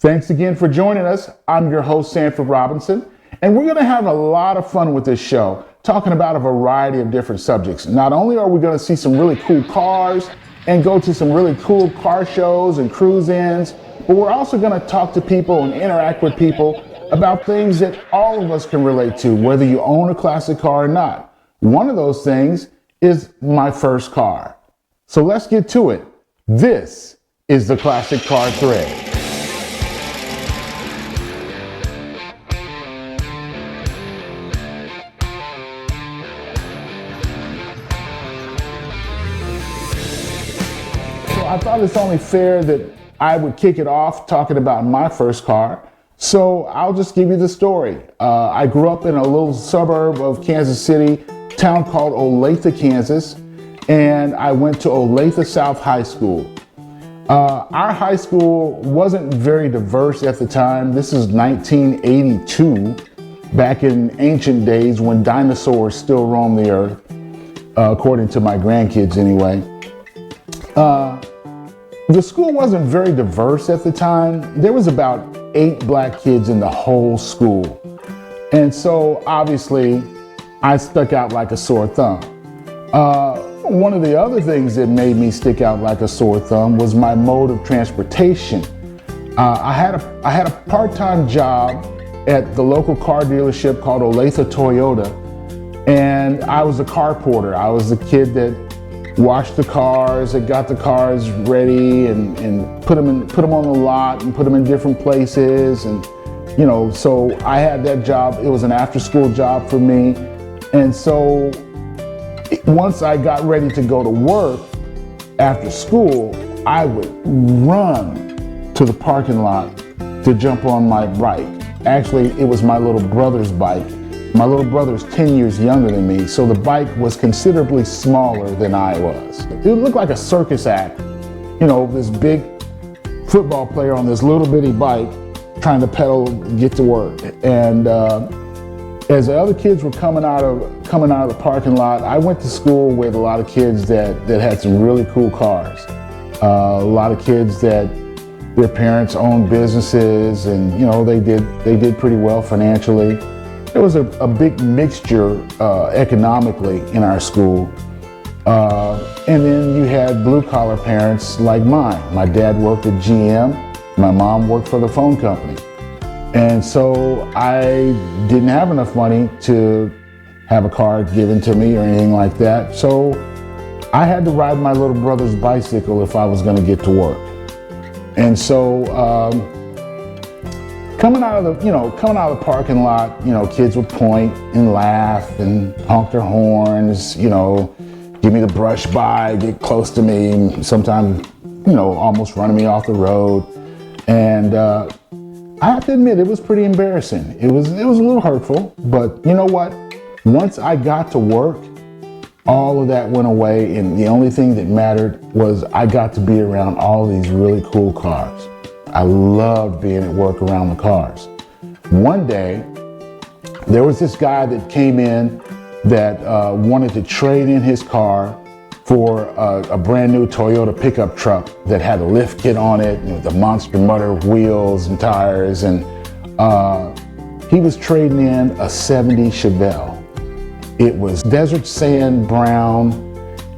Thanks again for joining us. I'm your host, Sanford Robinson, and we're going to have a lot of fun with this show, talking about a variety of different subjects. Not only are we going to see some really cool cars and go to some really cool car shows and cruise-ins, but we're also going to talk to people and interact with people about things that all of us can relate to, whether you own a classic car or not. One of those things is my first car. So let's get to it. This is the Classic Car Thread. I thought it's only fair that I would kick it off talking about my first car. So I'll just give you the story. I grew up in a little suburb of Kansas City, town called Olathe, Kansas, and I went to Olathe South High School. Our high school wasn't very diverse at the time. This is 1982, back in ancient days when dinosaurs still roamed the earth, according to my grandkids anyway. The school wasn't very diverse at the time. There was about 8 black kids in the whole school. And so obviously I stuck out like a sore thumb. One of the other things that made me stick out like a sore thumb was my mode of transportation. I had a part-time job at the local car dealership called Olathe Toyota, and I was a car porter. I was the kid that washed the cars, that got the cars ready and put them on the lot and put them in different places. And, you know, so I had that job. It was an after-school job for me. And so once I got ready to go to work after school, I would run to the parking lot to jump on my bike. Actually, it was my little brother's bike. My little brother's 10 years younger than me, so the bike was considerably smaller than I was. It looked like a circus act. You know, this big football player on this little bitty bike trying to pedal, get to work. And as the other kids were coming out of the parking lot, I went to school with a lot of kids that had some really cool cars. A lot of kids that their parents owned businesses, and you know, they did pretty well financially. There was a big mixture economically in our school. And then you had blue-collar parents like mine. My dad worked at GM. My mom worked for the phone company. And so I didn't have enough money to have a car given to me or anything like that. So I had to ride my little brother's bicycle if I was going to get to work. And so coming out of the parking lot, you know, kids would point and laugh and honk their horns, you know, give me the brush by, get close to me, sometimes, you know, almost running me off the road. And I have to admit, it was pretty embarrassing. It was a little hurtful, but you know what? Once I got to work, all of that went away, and the only thing that mattered was I got to be around all these really cool cars. I loved being at work around the cars. One day, there was this guy that came in that wanted to trade in his car for a brand new Toyota pickup truck that had a lift kit on it, you know, the Monster Mutter wheels and tires, and he was trading in a 70 Chevelle. It was desert sand brown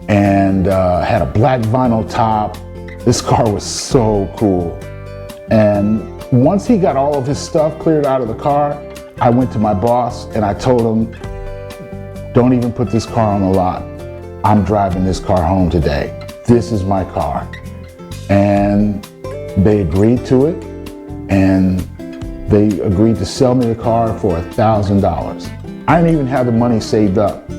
and had a black vinyl top. This car was so cool. And once he got all of his stuff cleared out of the car, I went to my boss and I told him, don't even put this car on the lot. I'm driving this car home today. This is my car. And they agreed to it, and they agreed to sell me the car for $1,000. I didn't even have the money saved up.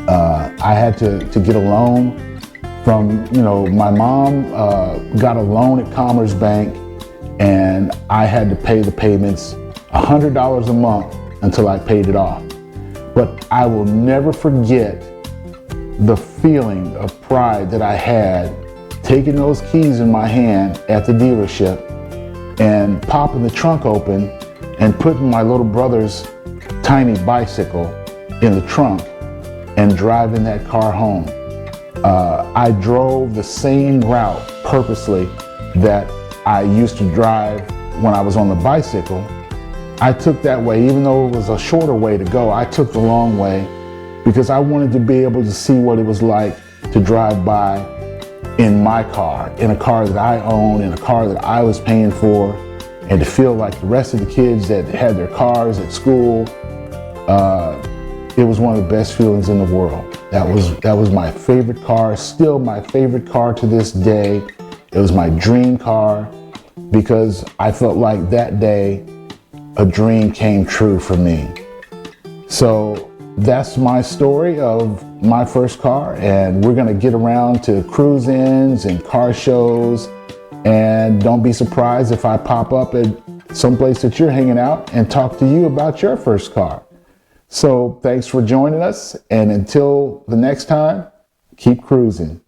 I had to get a loan from, you know, my mom got a loan at Commerce Bank, and I had to pay the payments $100 a month until I paid it off. But I will never forget the feeling of pride that I had taking those keys in my hand at the dealership and popping the trunk open and putting my little brother's tiny bicycle in the trunk and driving that car home. I drove the same route purposely that I used to drive when I was on the bicycle, I took that way, even though it was a shorter way to go, I took the long way because I wanted to be able to see what it was like to drive by in my car, in a car that I own, in a car that I was paying for, and to feel like the rest of the kids that had their cars at school. It was one of the best feelings in the world. That was my favorite car, still my favorite car to this day. It was my dream car because I felt like that day a dream came true for me. So that's my story of my first car, and we're gonna get around to cruise-ins and car shows, and don't be surprised if I pop up at someplace that you're hanging out and talk to you about your first car. So thanks for joining us, and until the next time, keep cruising.